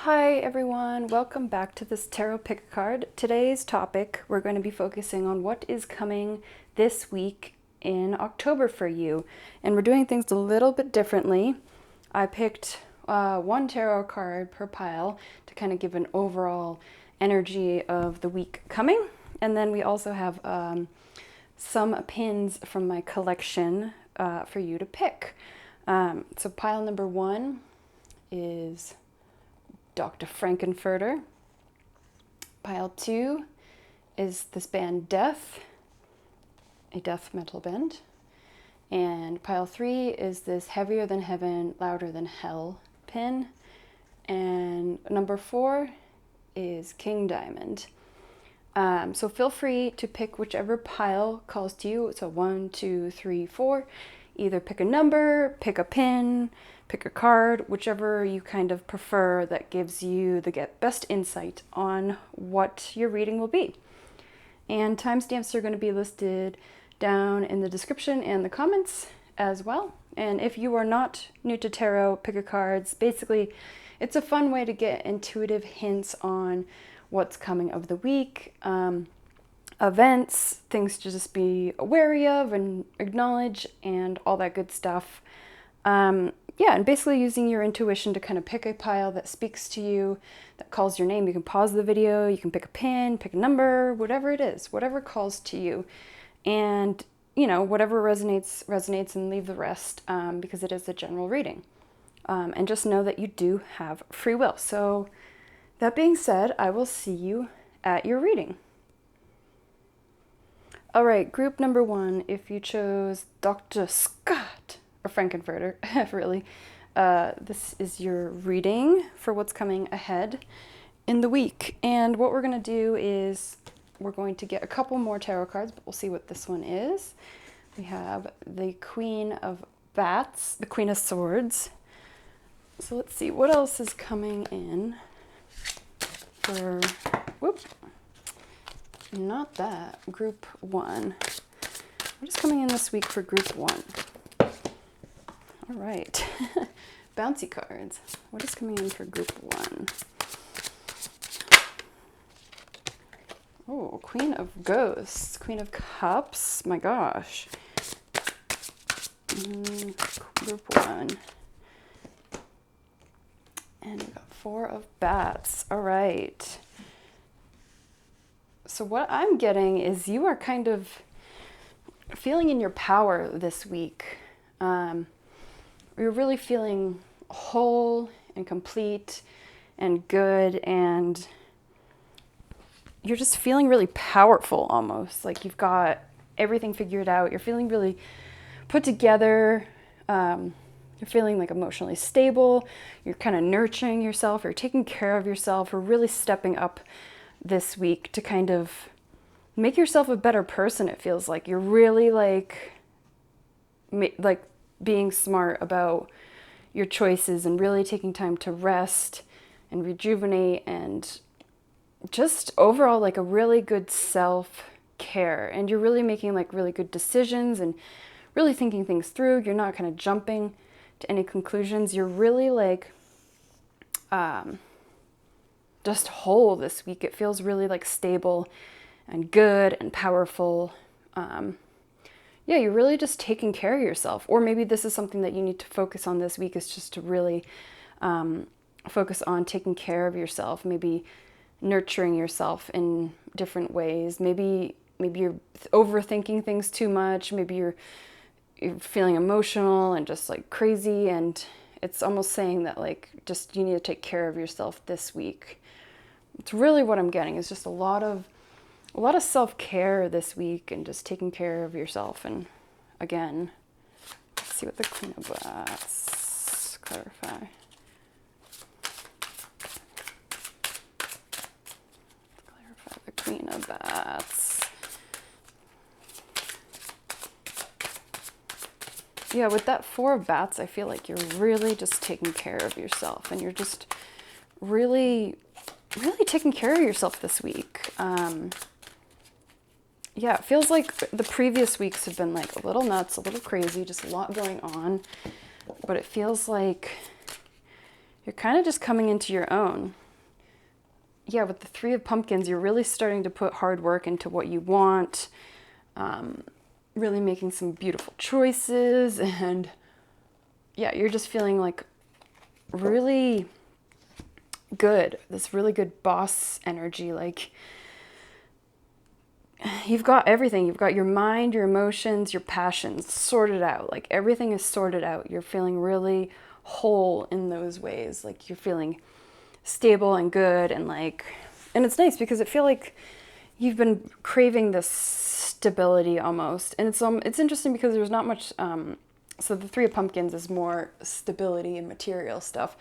Hi everyone, welcome back to this tarot pick card. Today's topic, we're going to be focusing on what is coming this week in October for you. And we're doing things a little bit differently. I picked one tarot card per pile to kind of give an overall energy of the week coming. And then we also have some pins from my collection for you to pick. So pile number one is Dr. Frank-N-Furter. Pile 2 is this band Death, a death metal band. And pile 3 is this Heavier Than Heaven, Louder Than Hell pin. And number 4 is King Diamond. So feel free to pick whichever pile calls to you. So 1, 2, 3, 4. Either pick a number, pick a pin, pick a card, whichever you kind of prefer that gives you the best insight on what your reading will be. And timestamps are going to be listed down in the description and the comments as well. And if you are not new to tarot, pick a cards. Basically, it's a fun way to get intuitive hints on what's coming of the week, events, things to just be wary of and acknowledge, and all that good stuff. Yeah, and basically using your intuition to kind of pick a pile that speaks to you, that calls your name. You can pause the video, you can pick a pin, pick a number, whatever it is, whatever calls to you. And, you know, whatever resonates, and leave the rest, because it is a general reading. And just know that you do have free will. So that being said, I will see you at your reading. All right, group number 1, if you chose Dr. Scott, or Frank-N-Furter, really, this is your reading for what's coming ahead in the week. And what we're going to do is we're going to get a couple more tarot cards, but we'll see what this one is. We have the Queen of Bats, the Queen of Swords. So let's see, what else is coming in for, not that, group 1. What is coming in this week for group 1? All right, bouncy cards. What is coming in for group 1? Oh, Queen of Ghosts, Queen of Cups, my gosh. Group 1. And we got 4 of Bats, all right. So what I'm getting is you are kind of feeling in your power this week. You're really feeling whole and complete and good, and you're just feeling really powerful almost. Like you've got everything figured out. You're feeling really put together. You're feeling like emotionally stable. You're kind of nurturing yourself. You're taking care of yourself. You're really stepping up this week to kind of make yourself a better person. It feels like you're really like being smart about your choices and really taking time to rest and rejuvenate, and just overall like a really good self-care. And you're really making like really good decisions and really thinking things through. You're not kind of jumping to any conclusions. You're really like just whole this week. It feels really like stable and good and powerful. Yeah, you're really just taking care of yourself. Or maybe this is something that you need to focus on this week, is just to really focus on taking care of yourself, maybe nurturing yourself in different ways. Maybe you're overthinking things too much. Maybe you're feeling emotional and just like crazy, and it's almost saying that like just you need to take care of yourself this week. It's really what I'm getting, is just a lot of self-care this week, and just taking care of yourself. And again, let's see what the Queen of Bats clarify. Clarify the Queen of Bats. Yeah, with that 4 of Bats, I feel like you're really just taking care of yourself, and you're just really taking care of yourself this week. Yeah, it feels like the previous weeks have been like a little nuts, a little crazy, just a lot going on. But it feels like you're kind of just coming into your own. Yeah, with the Three of Pumpkins, you're really starting to put hard work into what you want, really making some beautiful choices, and yeah, you're just feeling like really good, this really good boss energy. Like you've got everything. You've got your mind, your emotions, your passions sorted out. Like everything is sorted out. You're feeling really whole in those ways. Like you're feeling stable and good, and like, and it's nice because I feel like you've been craving this stability almost. And it's interesting because there's not much, so the Three of Pumpkins is more stability and material stuff,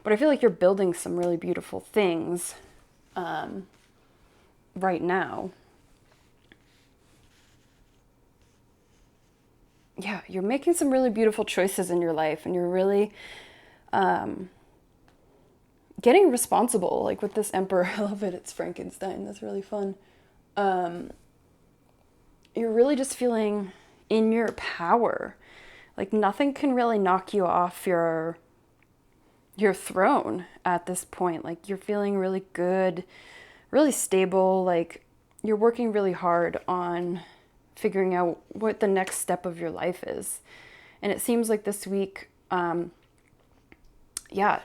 but I feel like you're building some really beautiful things right now. Yeah, you're making some really beautiful choices in your life, and you're really getting responsible, like with this Emperor. I love it. It's Frankenstein. That's really fun. You're really just feeling in your power. Like nothing can really knock you off your throne at this point. Like you're feeling really good, really stable. Like you're working really hard on figuring out what the next step of your life is. And it seems like this week,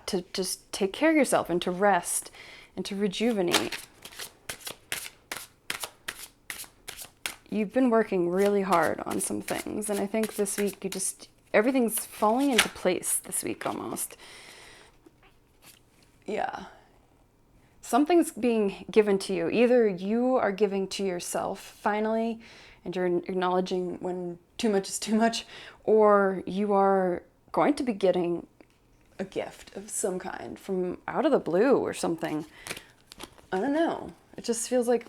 to just take care of yourself and to rest and to rejuvenate. You've been working really hard on some things, and I think this week everything's falling into place this week almost. Yeah. Something's being given to you. Either you are giving to yourself finally, and you're acknowledging when too much is too much, or you are going to be getting a gift of some kind from out of the blue or something. I don't know. It just feels like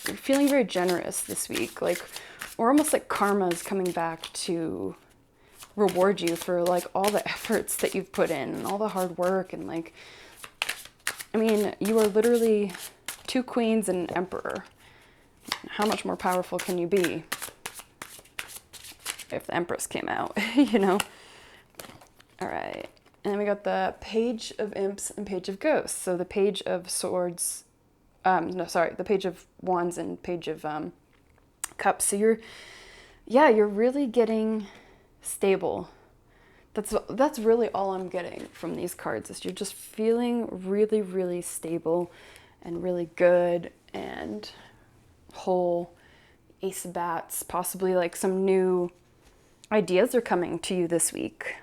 you're feeling very generous this week, like, or almost like karma is coming back to reward you for like all the efforts that you've put in and all the hard work. And like, I mean, you are literally two queens and an emperor. How much more powerful can you be if the Empress came out, you know? All right. And then we got the Page of Imps and Page of Ghosts. So the Page of Swords, the Page of Wands and Page of Cups. So you're really getting stable. That's really all I'm getting from these cards, is you're just feeling really, really stable and really good and whole. Ace of Bats, possibly like some new ideas are coming to you this week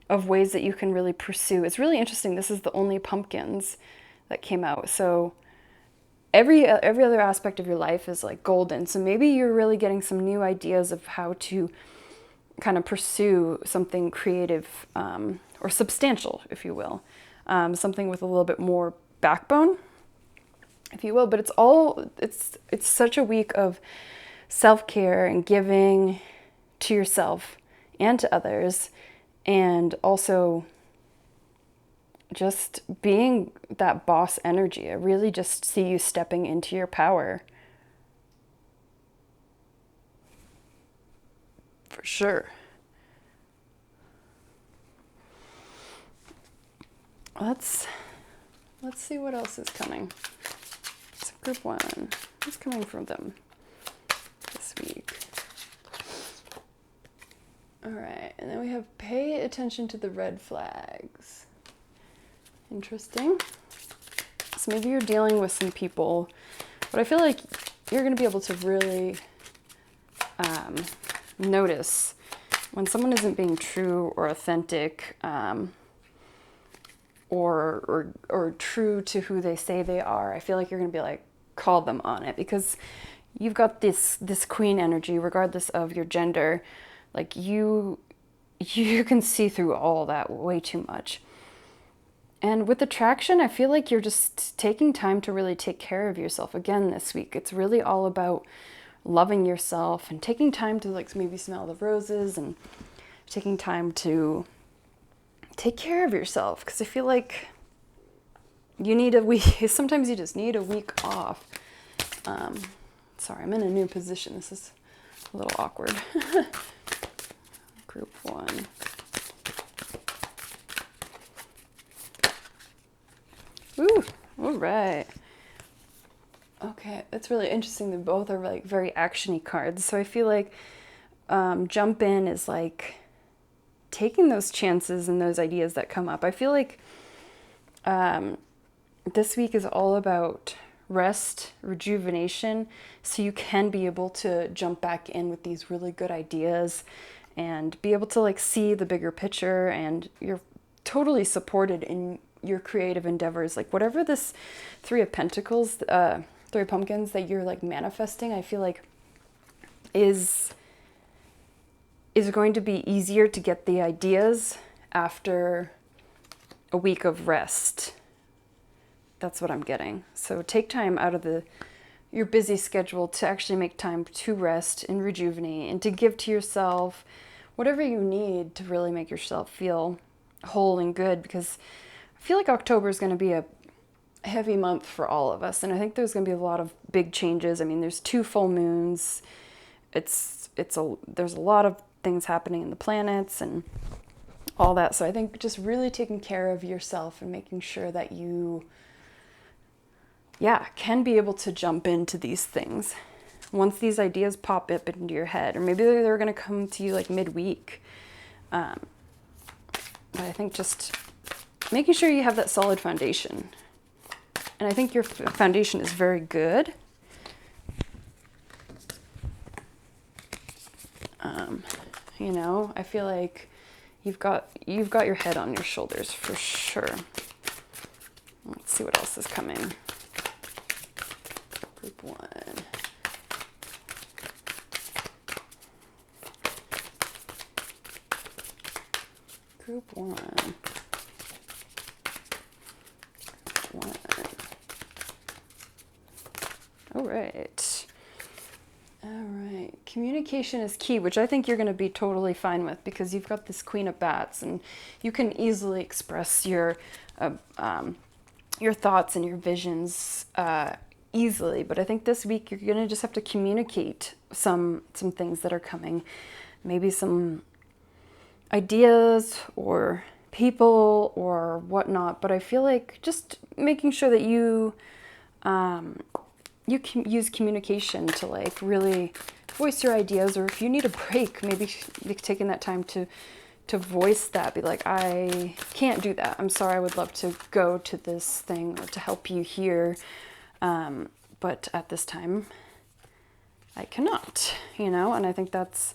of ways that you can really pursue. It's really interesting. This is the only pumpkins that came out. So every other aspect of your life is like golden. So maybe you're really getting some new ideas of how to kind of pursue something creative or substantial, if you will. Something with a little bit more backbone, if you will. But it's such a week of self-care and giving to yourself and to others, and also just being that boss energy. I really just see you stepping into your power. For sure. Let's see what else is coming. So group 1, what's coming from them this week? All right, and then we have pay attention to the red flags. Interesting. So maybe you're dealing with some people, but I feel like you're going to be able to really notice when someone isn't being true or authentic, or true to who they say they are. I feel like you're going to be like, call them on it, because you've got this queen energy, regardless of your gender. Like you can see through all that way too much. And with attraction, I feel like you're just taking time to really take care of yourself again this week. It's really all about loving yourself and taking time to like maybe smell the roses and taking time to take care of yourself. Because I feel like you need a week. Sometimes you just need a week off. Sorry, I'm in a new position. This is a little awkward. Group 1. All right. Okay, it's really interesting. They both are like very action-y cards. So I feel like jump in is like taking those chances and those ideas that come up. I feel like this week is all about rest, rejuvenation, so you can be able to jump back in with these really good ideas and be able to like see the bigger picture, and you're totally supported in your creative endeavors. Like whatever this Three of Pentacles, Three of Pumpkins that you're like manifesting, I feel like is going to be easier to get the ideas after a week of rest. That's what I'm getting. So take time out of your busy schedule to actually make time to rest and rejuvenate and to give to yourself whatever you need to really make yourself feel whole and good, because I feel like October is going to be a heavy month for all of us, and I think there's going to be a lot of big changes. I mean, there's 2 full moons. There's a lot of things happening in the planets and all that. So I think just really taking care of yourself and making sure that you can be able to jump into these things once these ideas pop up into your head, or maybe they're going to come to you like midweek. But I think just making sure you have that solid foundation. And I think your foundation is very good. I feel like you've got your head on your shoulders for sure. Let's see what else is coming. Group 1. Group 1. All right. Communication is key, which I think you're going to be totally fine with, because you've got this Queen of Bats, and you can easily express your thoughts and your visions easily. But I think this week you're going to just have to communicate some things that are coming, maybe some ideas or people or whatnot. But I feel like just making sure that you can use communication to like really voice your ideas, or if you need a break, maybe taking that time to voice that, be like, I can't do that. I'm sorry, I would love to go to this thing or to help you here, but at this time, I cannot, and I think that's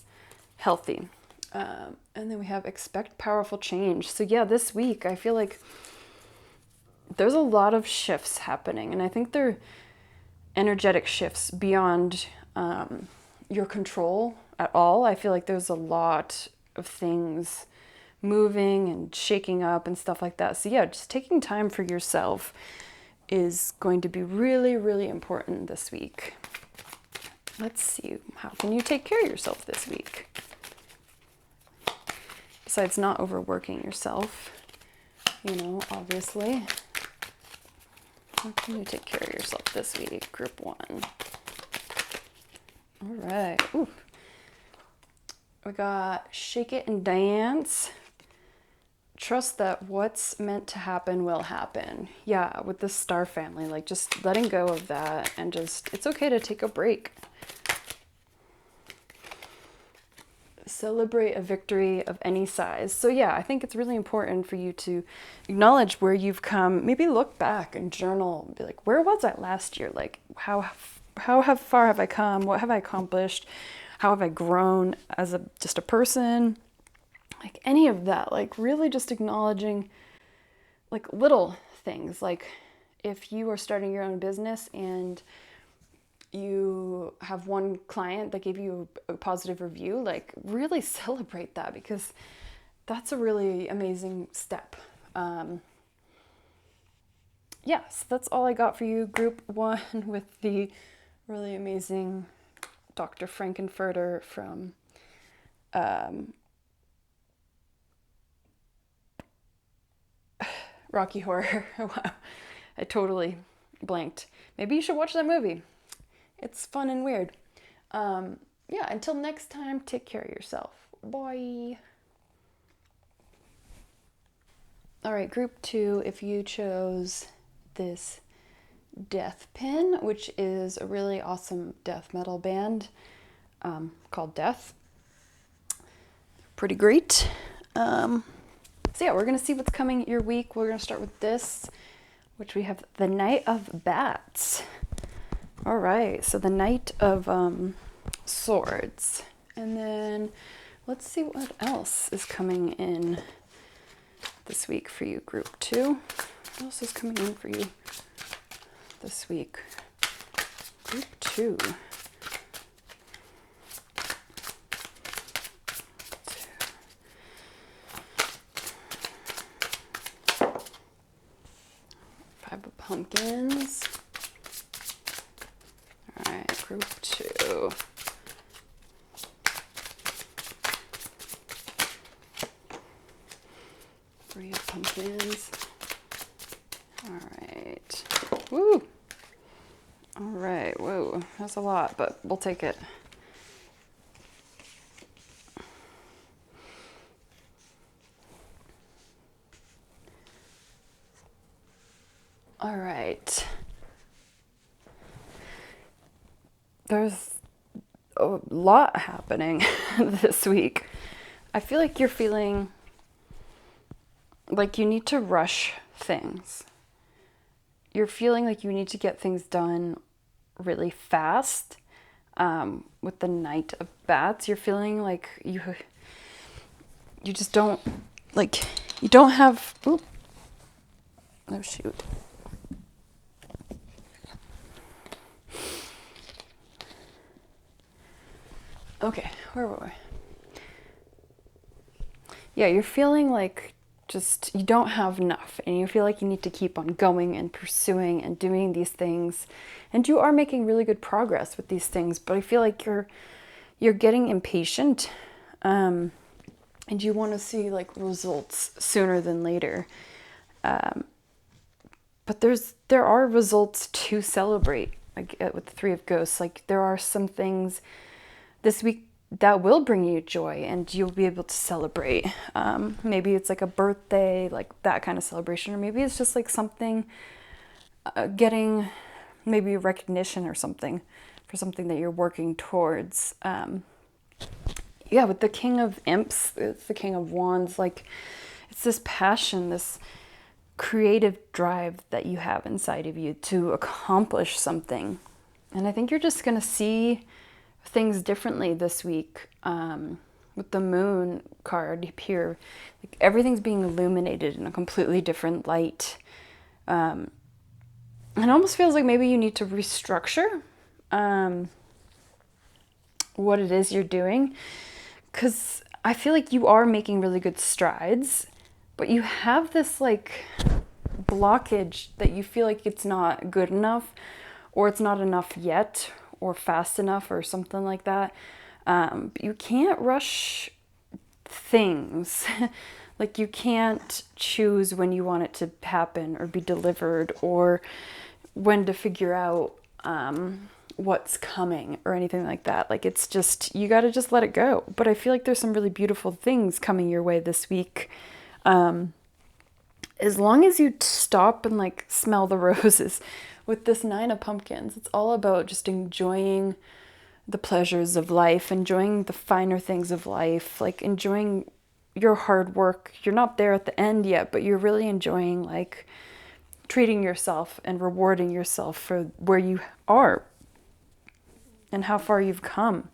healthy. And then we have expect powerful change. So yeah, this week, I feel like there's a lot of shifts happening, and I think they're energetic shifts beyond your control at all. I feel like there's a lot of things moving and shaking up and stuff like that. So yeah, just taking time for yourself is going to be really, really important this week. Let's see, how can you take care of yourself this week? Besides not overworking yourself, obviously. How can you take care of yourself this week, Group 1? All right. Ooh. We got shake it and dance. Trust that what's meant to happen will happen. Yeah, with the star family, like just letting go of that, and just, it's okay to take a break. Celebrate a victory of any size. So yeah, I think it's really important for you to acknowledge where you've come. Maybe look back and journal, be like, where was I last year? Like, how far have I come? What have I accomplished? How have I grown as just a person? Like any of that, like really just acknowledging like little things. Like if you are starting your own business and you have one client that gave you a positive review, like really celebrate that, because that's a really amazing step. Yes, that's all I got for you, Group 1, with the really amazing Dr. Frank-N-Furter from Rocky Horror. Wow, I totally blanked. Maybe you should watch that movie. It's fun and weird. Yeah, until next time, take care of yourself. Bye. All right, Group 2, if you chose this Death Pin, which is a really awesome death metal band called Death. Pretty great. So yeah, we're going to see what's coming your week. We're going to start with this, which we have the Knight of Bats. All right, so the Knight of Swords. And then let's see what else is coming in this week for you, group 2. What else is coming in for you this week? Group 2. Five of Pumpkins. All right, group 2. Three of Pumpkins. All right. Woo! All right, whoa, that's a lot, but we'll take it. All right. There's a lot happening this week. I feel like you're feeling like you need to rush things. You're feeling like you need to get things done really fast. With the Knight of Bats, you're feeling like you just don't, like, you don't have, oh shoot. Okay, where were we? Yeah, you're feeling like just you don't have enough, and you feel like you need to keep on going and pursuing and doing these things, and you are making really good progress with these things, but I feel like you're getting impatient, and you want to see like results sooner than later, but there are results to celebrate. Like with the Three of Ghosts, like there are some things this week that will bring you joy and you'll be able to celebrate. Maybe it's like a birthday, like that kind of celebration, or maybe it's just like something, getting maybe recognition or something for something that you're working towards. Yeah, with the King of Imps, it's the King of Wands, like it's this passion, this creative drive that you have inside of you to accomplish something. And I think you're just going to see things differently this week. With the Moon card here, like everything's being illuminated in a completely different light. It almost feels like maybe you need to restructure what it is you're doing, because I feel like you are making really good strides, but you have this like blockage that you feel like it's not good enough, or it's not enough yet, or fast enough, or something like that. You can't rush things. Like you can't choose when you want it to happen or be delivered, or when to figure out what's coming or anything like that. Like it's just, you got to just let it go. But I feel like there's some really beautiful things coming your way this week. As long as you stop and like smell the roses. With this Nine of Pumpkins, it's all about just enjoying the pleasures of life, enjoying the finer things of life, like enjoying your hard work. You're not there at the end yet, but you're really enjoying like treating yourself and rewarding yourself for where you are and how far you've come.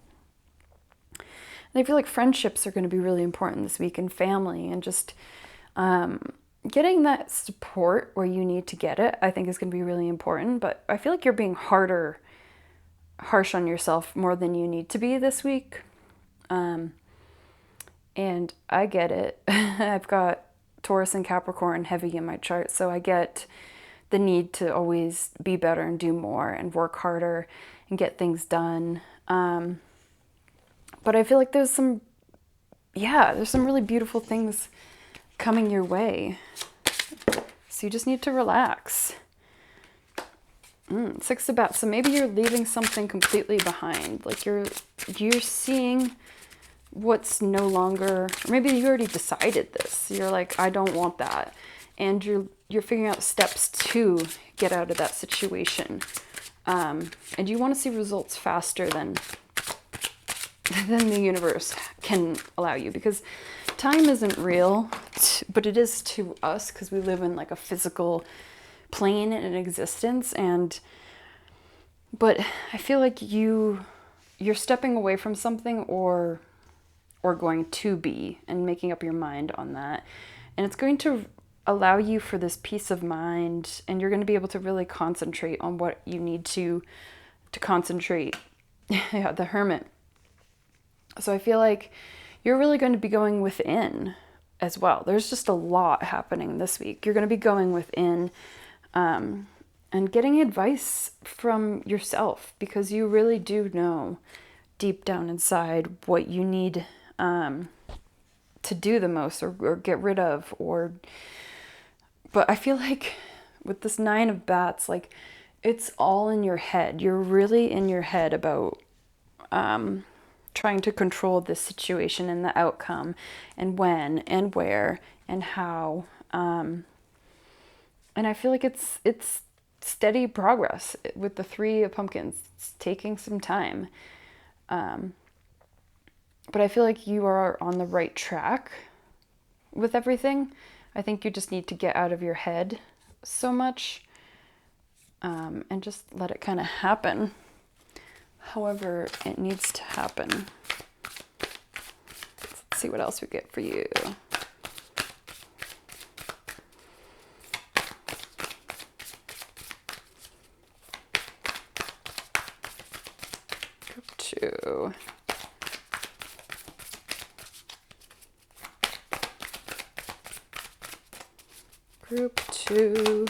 And I feel like friendships are going to be really important this week, and family, and just getting that support where you need to get it, I think is going to be really important. But I feel like you're being harsh on yourself more than you need to be this week. And I get it. I've got Taurus and Capricorn heavy in my chart, so I get the need to always be better and do more and work harder and get things done. But I feel like there's some really beautiful things coming your way. So you just need to relax. Six of Bats. So maybe you're leaving something completely behind. Like you're seeing what's no longer, or maybe you already decided this. You're like, I don't want that. and you're figuring out steps to get out of that situation. And you want to see results faster than the universe can allow you, because time isn't real, but it is to us because we live in like a physical plane in existence. But I feel like you're stepping away from something or going to be, and making up your mind on that, and it's going to allow you for this peace of mind, and you're going to be able to really concentrate on what you need to concentrate. Yeah, the Hermit. So I feel like you're really going to be going within as well. There's just a lot happening this week. You're going to be going within and getting advice from yourself, because you really do know deep down inside what you need to do the most, or get rid of, but I feel like with this 9 of Bats, like, it's all in your head. You're really in your head about trying to control this situation and the outcome, and when and where and how. And I feel like it's steady progress with the 3 of Pumpkins. It's taking some time. But I feel like you are on the right track with everything. I think you just need to get out of your head so much, and just let it kind of happen however it needs to happen. Let's see what else we get for you. Group 2. Group 2.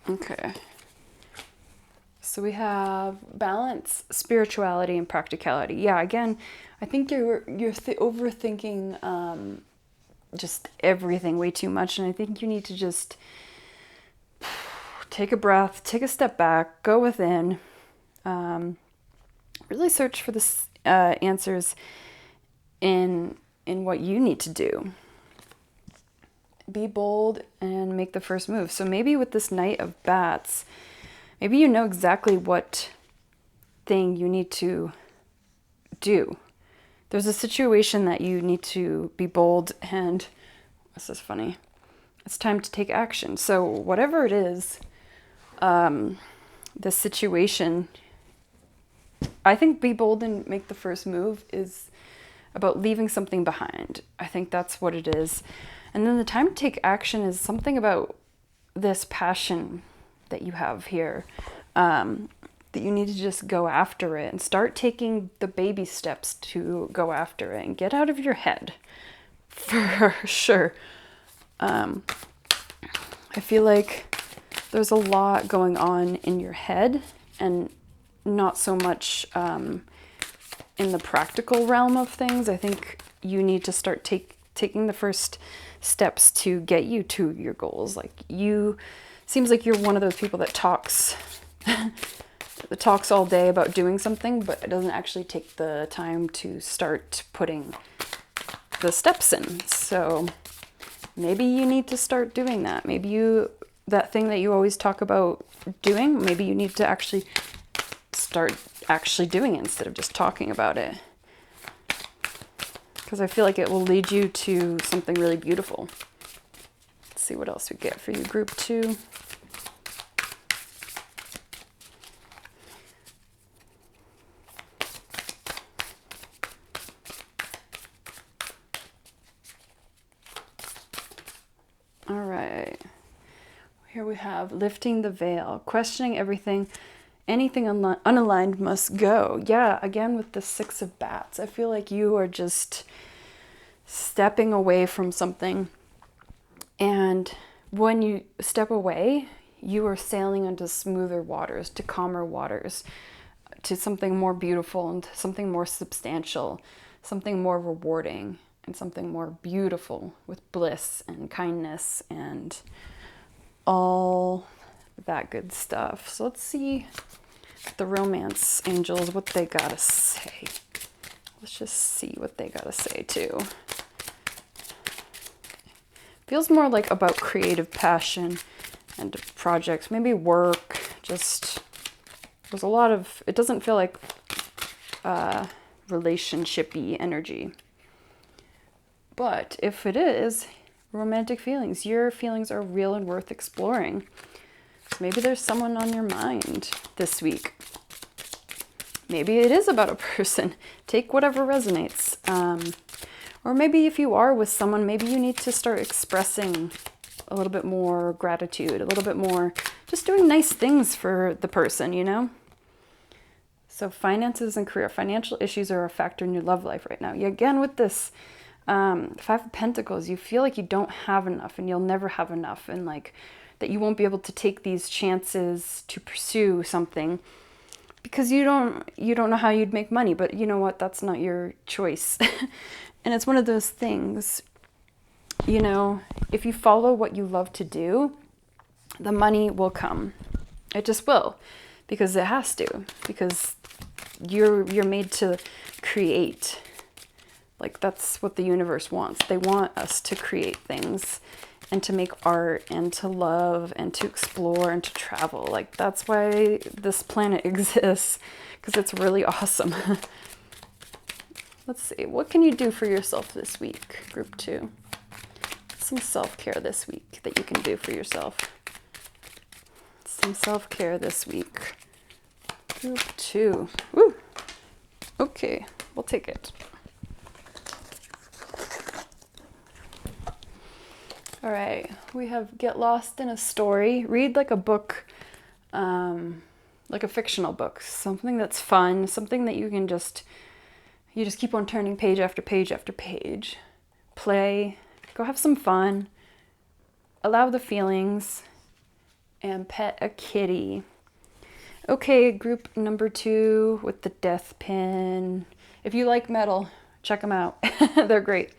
Okay. So we have balance, spirituality, and practicality. Yeah, again, I think you're overthinking just everything way too much, and I think you need to just take a breath, take a step back, go within. Really search for the answers in what you need to do. Be bold and make the first move. So maybe with this Knight of Bats, maybe you know exactly what thing you need to do. There's a situation that you need to be bold, and this is funny. It's time to take action. So whatever it is, the situation, I think be bold and make the first move is about leaving something behind. I think that's what it is. And then the time to take action is something about this passion that you have here, that you need to just go after it and start taking the baby steps to go after it and get out of your head, for sure. I feel like there's a lot going on in your head, and not so much in the practical realm of things. I think you need to start taking the first steps to get you to your goals. Like, seems like you're one of those people that talks all day about doing something, but it doesn't actually take the time to start putting the steps in. So maybe you need to start doing that. Maybe that thing that you always talk about doing, maybe you need to actually start doing it instead of just talking about it. Because I feel like it will lead you to something really beautiful. Let's see what else we get for you, Group 2. All right. Here we have lifting the veil, questioning everything. Anything unaligned must go. Yeah, again with the 6 of Bats. I feel like you are just stepping away from something. And when you step away, you are sailing into smoother waters, to calmer waters, to something more beautiful and something more substantial, something more rewarding, and something more beautiful with bliss and kindness and all that good stuff. So let's see the romance angels, what they gotta say. Let's just see what they gotta say too. Feels more like about creative passion and projects, maybe work, just, there's a lot of, it doesn't feel like relationship-y energy. But if it is, romantic feelings, your feelings are real and worth exploring. So maybe there's someone on your mind this week. Maybe it is about a person. Take whatever resonates. Or maybe if you are with someone, maybe you need to start expressing a little bit more gratitude, a little bit more just doing nice things for the person, you know? So finances and career, financial issues are a factor in your love life right now. Again, with this Five of Pentacles, you feel like you don't have enough and you'll never have enough, and like that you won't be able to take these chances to pursue something because you don't know how you'd make money. But you know what? That's not your choice. And it's one of those things, you know, if you follow what you love to do, the money will come. It just will, because it has to, because you're made to create. Like, that's what the universe wants. They want us to create things and to make art and to love and to explore and to travel. Like, that's why this planet exists, because it's really awesome. Let's see, what can you do for yourself this week, group 2? Some self-care this week that you can do for yourself. Some self-care this week. Group 2. Woo! Okay, we'll take it. All right, we have get lost in a story. Read like a book, like a fictional book, something that's fun, something that you can just keep on turning page after page after page. Play, go have some fun, allow the feelings, and pet a kitty. Okay, group number 2 with the death pin. If you like metal, check them out. They're great.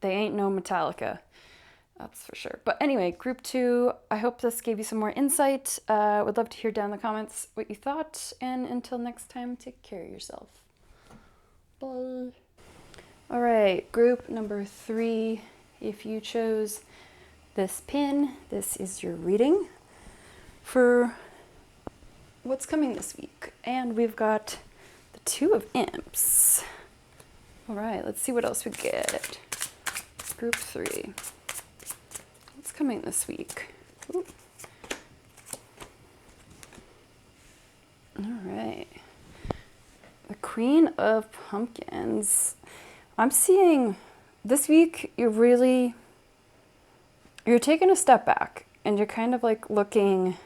They ain't no Metallica, that's for sure. But anyway, group 2, I hope this gave you some more insight. Would love to hear down in the comments what you thought. And until next time, take care of yourself. Bye. All right, group number 3. If you chose this pin, this is your reading for what's coming this week. And we've got the 2 of Imps. All right, let's see what else we get. Group 3. What's coming this week? Ooh. All right. The Queen of Pumpkins. I'm seeing this week you're taking a step back and you're kind of like looking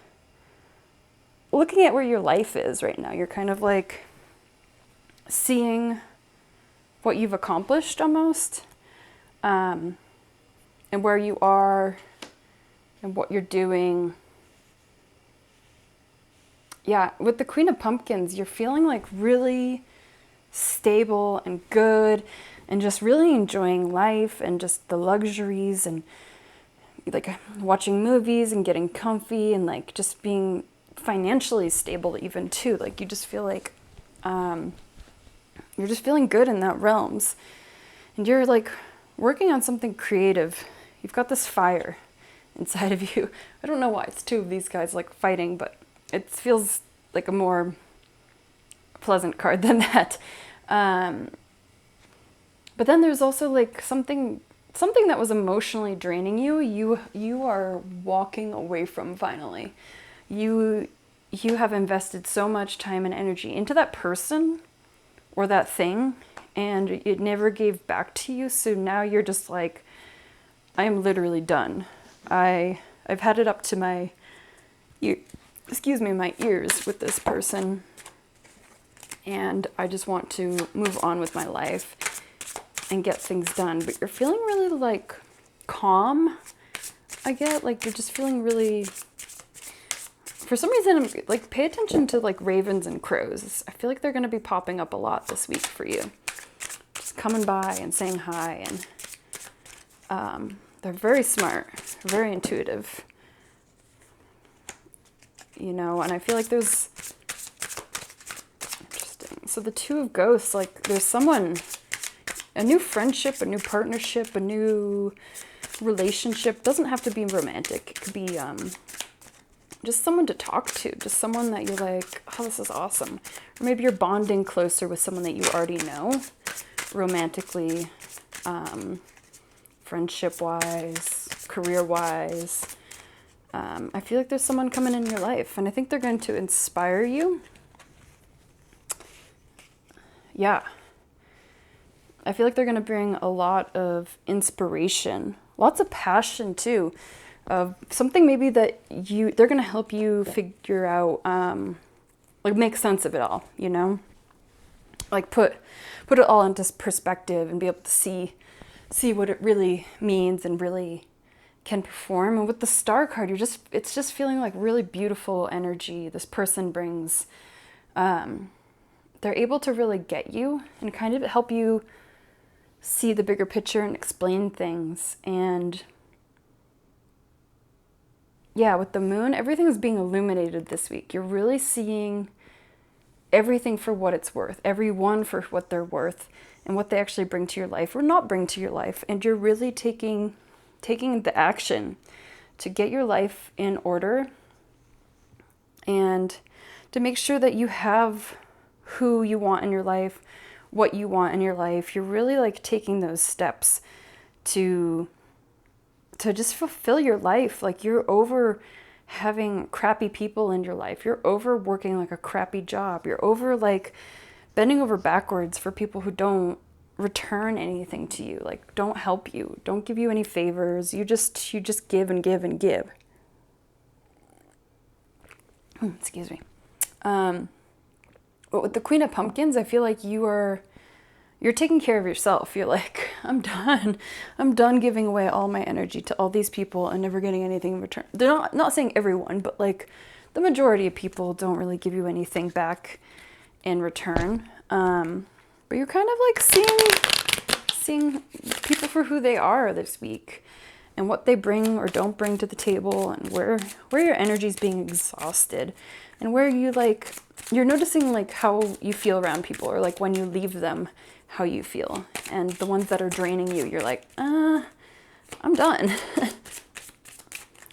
at where your life is right now. You're kind of like seeing what you've accomplished almost. And where you are and what you're doing. Yeah, with the Queen of Pumpkins, you're feeling like really stable and good and just really enjoying life and just the luxuries and like watching movies and getting comfy and like just being financially stable even too. Like you just feel like you're just feeling good in that realms. And you're like working on something creative. You've got this fire inside of you. I don't know why it's 2 of these guys like fighting, but it feels like a more pleasant card than that. But then there's also like something that was emotionally draining you. You are walking away from finally. You have invested so much time and energy into that person or that thing, and it never gave back to you. So now you're just like, I am literally done. I've had it up to my ears with this person, and I just want to move on with my life and get things done. But you're feeling really like calm. I get like you're just feeling really, for some reason, like pay attention to like ravens and crows. I feel like they're going to be popping up a lot this week for you. Just coming by and saying hi, and they're very smart, very intuitive. you know, and I feel like there's, interesting. So the Two of Ghosts, like there's someone, a new friendship, a new partnership, a new relationship. Doesn't have to be romantic. It could be just someone to talk to, just someone that you're like, oh, this is awesome. Or maybe you're bonding closer with someone that you already know, romantically, friendship-wise, career-wise. I feel like there's someone coming in your life, and I think they're going to inspire you. Yeah. I feel like they're going to bring a lot of inspiration, lots of passion too, of something maybe that they're going to help you figure out, like make sense of it all, you know, like put it all into perspective and be able to see what it really means and really can perform. And with the Star card, it's just feeling like really beautiful energy this person brings. They're able to really get you and kind of help you see the bigger picture and explain things. And yeah, with the Moon, everything is being illuminated this week. You're really seeing everything for what it's worth, everyone for what they're worth, and what they actually bring to your life or not bring to your life. And you're really taking the action to get your life in order and to make sure that you have who you want in your life, what you want in your life. You're really like taking those steps to just fulfill your life. Like you're over having crappy people in your life. You're over working like a crappy job. You're over like bending over backwards for people who don't return anything to you, like don't help you, don't give you any favors. You just give and give and give. Excuse me. But with the Queen of Pumpkins, I feel like you're taking care of yourself. You're like, I'm done giving away all my energy to all these people and never getting anything in return. They're not saying everyone, but like the majority of people don't really give you anything back in return. But you're kind of like seeing people for who they are this week and what they bring or don't bring to the table, and where your energy is being exhausted, and where you're noticing like how you feel around people, or like when you leave them, how you feel. And the ones that are draining you, you're like, I'm done.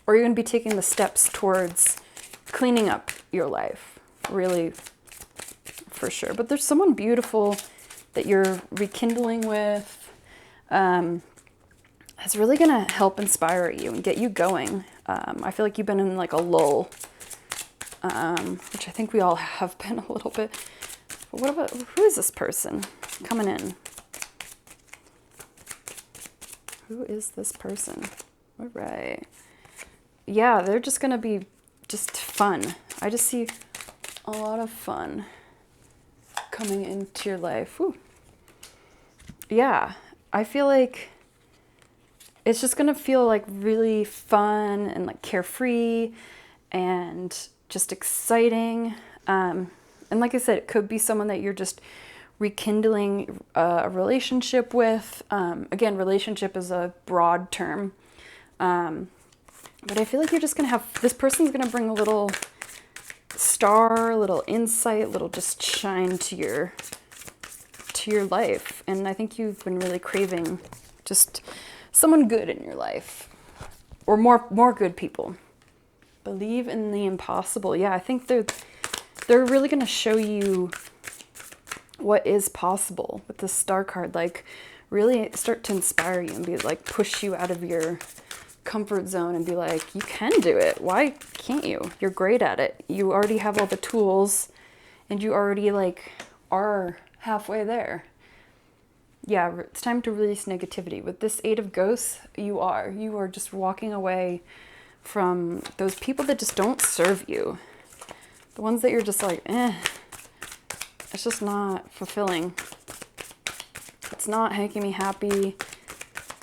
Or you're going to be taking the steps towards cleaning up your life, really, for sure. But there's someone beautiful that you're rekindling with, that's really going to help inspire you and get you going. I feel like you've been in like a lull, which I think we all have been a little bit. But what about, who is this person coming in? Who is this person? All right. Yeah, they're just going to be just fun. I just see a lot of fun coming into your life. Whew. Yeah, I feel like it's just gonna feel like really fun and like carefree and just exciting. And like I said, it could be someone that you're just rekindling a relationship with. Again, relationship is a broad term. But I feel like you're just gonna have, this person's gonna bring a little star, a little insight, a little just shine to your life. And I think you've been really craving just someone good in your life, or more good people. Believe in the impossible. Yeah, I think they're really going to show you what is possible with the Star card. Like really start to inspire you and be like, push you out of your comfort zone and be like, you can do it. Why can't you? You're great at it. You already have all the tools, and you already like are halfway there. Yeah, it's time to release negativity. With this Eight of Ghosts, you are just walking away from those people that just don't serve you. The ones that you're just like, it's just not fulfilling. It's not making me happy.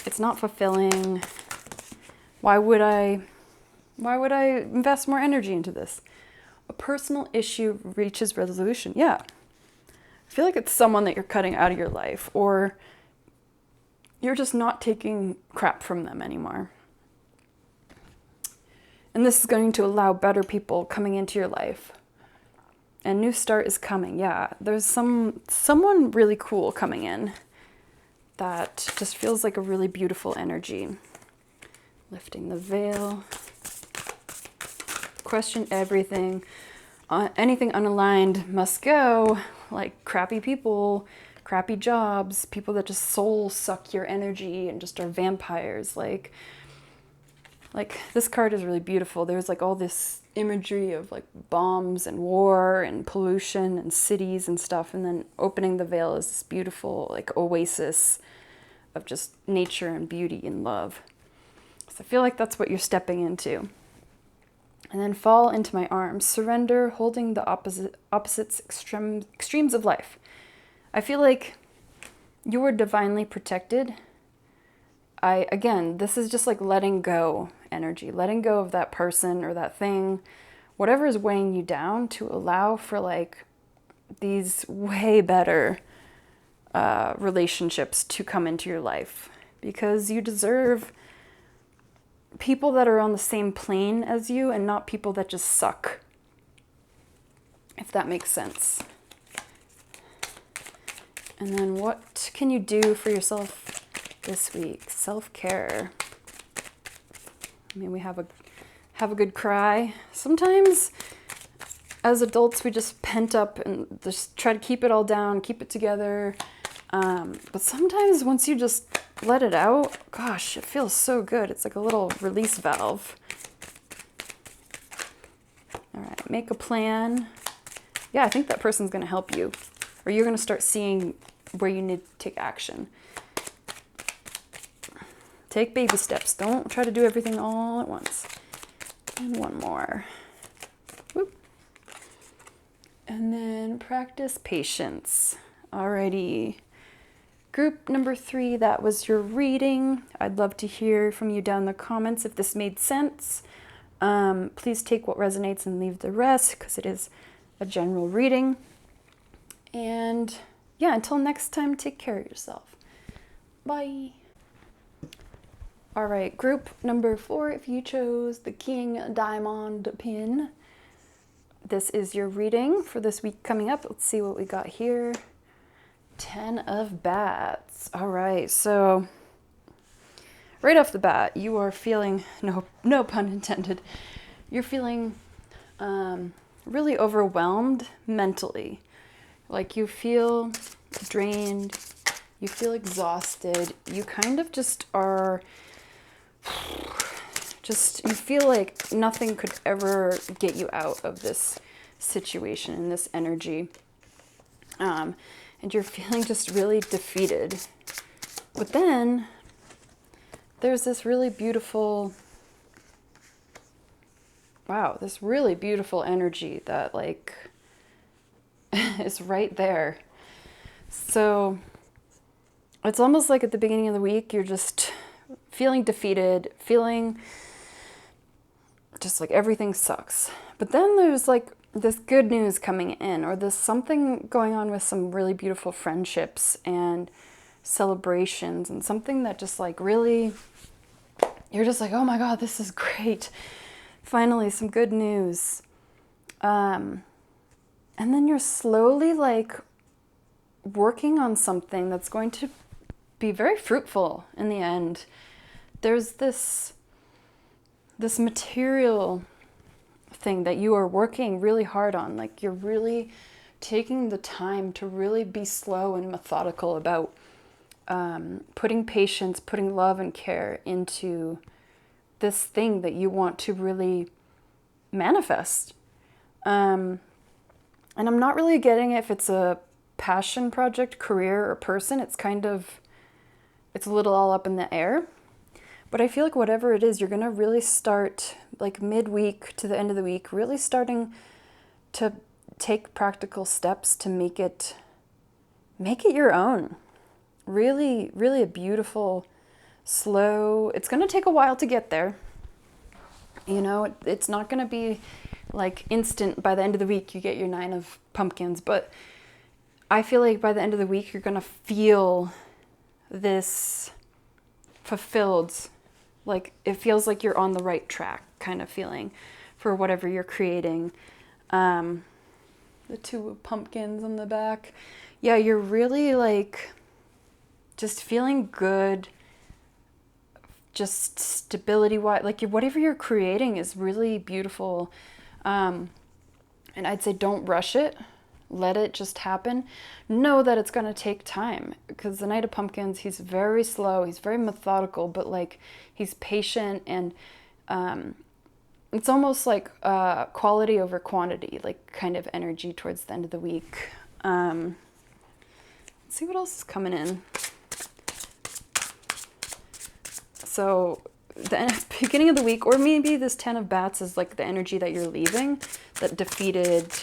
It's not fulfilling. Why would I invest more energy into this? A personal issue reaches resolution. Yeah. I feel like it's someone that you're cutting out of your life, or you're just not taking crap from them anymore. And this is going to allow better people coming into your life. A new start is coming. Yeah, there's someone really cool coming in that just feels like a really beautiful energy. Lifting the veil. Question everything. Anything unaligned must go. Like crappy people, crappy jobs, people that just soul suck your energy and just are vampires. Like this card is really beautiful. There's like all this imagery of like bombs and war and pollution and cities and stuff, and then opening the veil is this beautiful like oasis of just nature and beauty and love. So I feel like that's what you're stepping into. And then fall into my arms, surrender, holding the opposites extremes of life. I feel like you are divinely protected. Again, this is just like letting go energy, letting go of that person or that thing, whatever is weighing you down, to allow for like these way better relationships to come into your life, because you deserve people that are on the same plane as you and not people that just suck, if that makes sense. And then what can you do for yourself this week? Self-care. I mean, we have a good cry. Sometimes as adults we just pent up and just try to keep it all down, keep it together. But sometimes once you just let it out, gosh, it feels so good. It's like a little release valve. All right, make a plan. Yeah, I think that person's going to help you, or you're going to start seeing where you need to take action. Take baby steps. Don't try to do everything all at once. And one more. Whoop. And then practice patience. Alrighty. Group number 3, that was your reading. I'd love to hear from you down in the comments if this made sense. Please take what resonates and leave the rest, because it is a general reading. And yeah, until next time, take care of yourself. Bye. All right, group number 4, if you chose the King Diamond pin, this is your reading for this week coming up. Let's see what we got here. 10 of Bats. All right, so right off the bat, you are feeling, no pun intended, you're feeling really overwhelmed mentally. Like you feel drained, you feel exhausted, you kind of just are, you feel like nothing could ever get you out of this situation and this energy. And you're feeling just really defeated. But then there's this really beautiful, this really beautiful energy that like is right there. So it's almost like at the beginning of the week, you're just feeling defeated, feeling just like everything sucks. But then there's like this good news coming in, or there's something going on with some really beautiful friendships and celebrations, and something that just like really, you're just like, oh my God, this is great. Finally, some good news. And then you're slowly like working on something that's going to be very fruitful in the end. There's this material thing that you are working really hard on. Like you're really taking the time to really be slow and methodical about putting patience, putting love and care into this thing that you want to really manifest. And I'm not really getting if it's a passion project, career, or person. It's a little all up in the air. But I feel like whatever it is, you're going to really start like midweek to the end of the week, really starting to take practical steps to make it your own. Really, really a beautiful, slow, it's going to take a while to get there. You know, it's not going to be like instant. By the end of the week, you get your 9 of pumpkins. But I feel like by the end of the week, you're going to feel this fulfilled, Like it feels like you're on the right track kind of feeling for whatever you're creating. The two pumpkins on the back. Yeah, you're really like just feeling good, just stability wise, like whatever you're creating is really beautiful. And I'd say don't rush it. Let it just happen. Know that it's going to take time, because the Knight of Pumpkins, he's very slow, he's very methodical, but like he's patient, and it's almost like quality over quantity, like kind of energy towards the end of the week. Let's see what else is coming in. So the beginning of the week, or maybe this 10 of Bats is like the energy that you're leaving, that defeated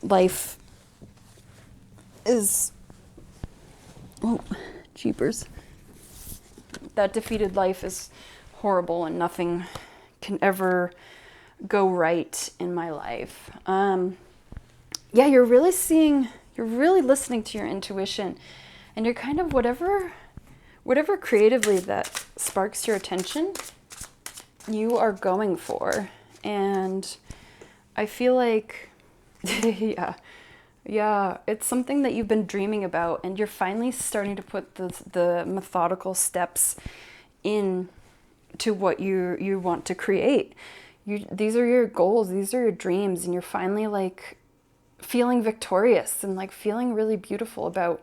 life is, oh, jeepers. That defeated life is horrible and nothing can ever go right in my life. Yeah, you're really listening to your intuition, and you're kind of whatever creatively that sparks your attention, you are going for. And I feel like, yeah, it's something that you've been dreaming about, and you're finally starting to put the methodical steps in to what you want to create. These are your goals, these are your dreams, and you're finally like feeling victorious and like feeling really beautiful about,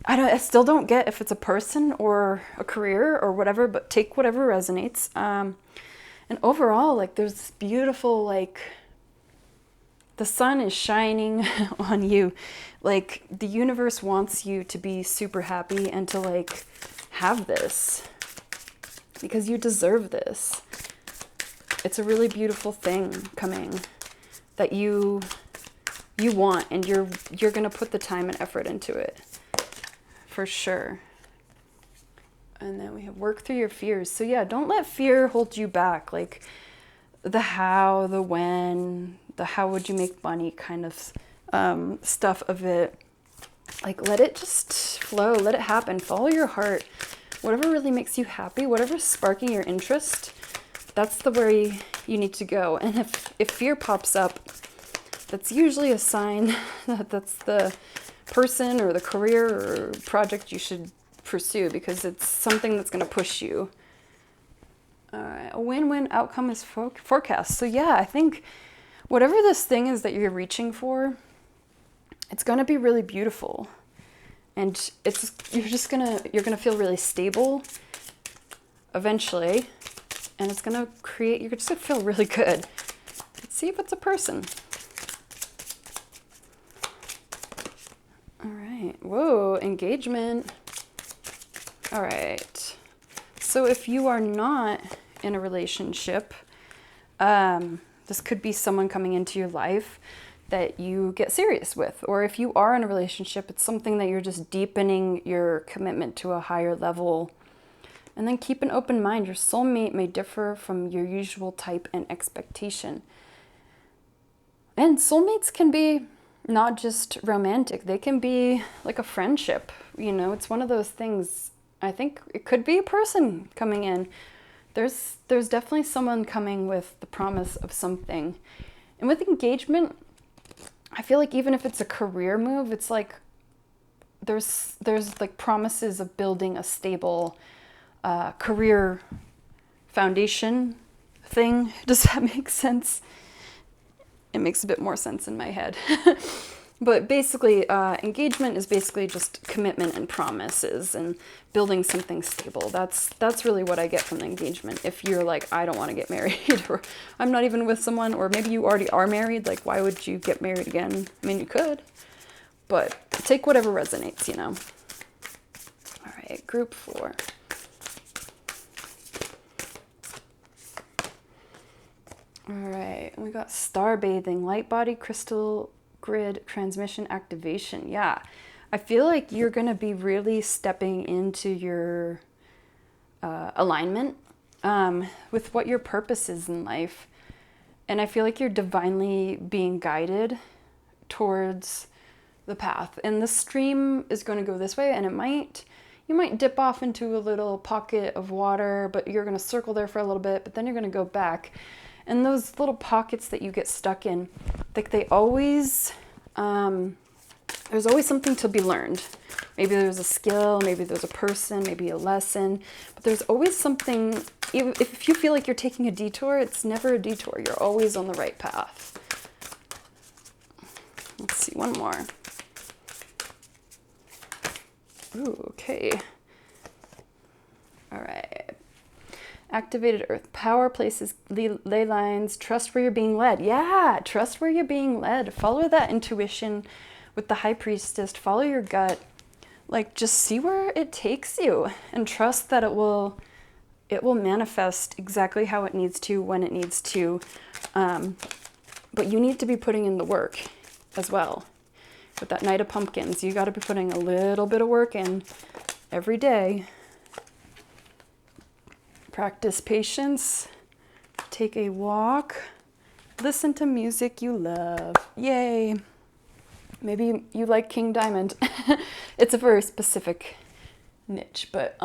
I still don't get if it's a person or a career or whatever, but take whatever resonates. And overall, like there's this beautiful, like the sun is shining on you. Like the universe wants you to be super happy and to like have this, because you deserve this. It's a really beautiful thing coming that you want, and you're going to put the time and effort into it. For sure. And then we have work through your fears. So yeah, don't let fear hold you back. Like the how, the when, the how would you make money kind of stuff of it. Like let it just flow, let it happen. Follow your heart. Whatever really makes you happy, whatever's sparking your interest, that's the way you need to go. And if fear pops up, that's usually a sign that that's the person or the career or project you should pursue, because it's something that's going to push you. All right, a win-win outcome is forecast. So yeah, I think whatever this thing is that you're reaching for, it's going to be really beautiful. And you're going to feel really stable eventually, and it's going to you're just going to feel really good. Let's see if it's a person. All right. Whoa, engagement. All right. So if you are not in a relationship, this could be someone coming into your life that you get serious with. Or if you are in a relationship, it's something that you're just deepening your commitment to a higher level. And then keep an open mind. Your soulmate may differ from your usual type and expectation. And soulmates can be not just romantic. They can be like a friendship. You know, it's one of those things. I think it could be a person coming in. There's definitely someone coming with the promise of something. And with engagement, I feel like even if it's a career move, it's like there's like promises of building a stable career foundation thing. Does that make sense? It makes a bit more sense in my head. But basically, engagement is basically just commitment and promises and building something stable. That's really what I get from the engagement. If you're like, I don't want to get married, or I'm not even with someone, or maybe you already are married, like why would you get married again? I mean, you could, but take whatever resonates, you know. All right, group 4. All right, we got star bathing, light body, crystal grid, transmission activation. Yeah, I feel like you're going to be really stepping into your alignment with what your purpose is in life. And I feel like you're divinely being guided towards the path. And the stream is going to go this way, and it might you might dip off into a little pocket of water, but you're going to circle there for a little bit, but then you're going to go back. And those little pockets that you get stuck in, like they always, there's always something to be learned. Maybe there's a skill, maybe there's a person, maybe a lesson, but there's always something. If you feel like you're taking a detour, it's never a detour. You're always on the right path. Let's see, one more. Ooh, okay. All right. Activated earth power, places, ley lines, trust where you're being led. Yeah, trust where you're being led. Follow that intuition with the high priestess. Follow your gut. Like, just see where it takes you and trust that it will manifest exactly how it needs to, when it needs to. But you need to be putting in the work as well. With that Knight of Pumpkins, you got to be putting a little bit of work in every day. Practice patience. Take a walk. Listen to music you love. Yay. Maybe you like King Diamond. It's a very specific niche, but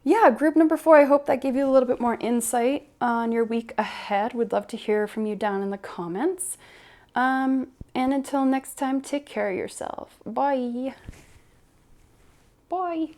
yeah, group number 4, I hope that gave you a little bit more insight on your week ahead. Would love to hear from you down in the comments. And until next time, take care of yourself. Bye. Bye.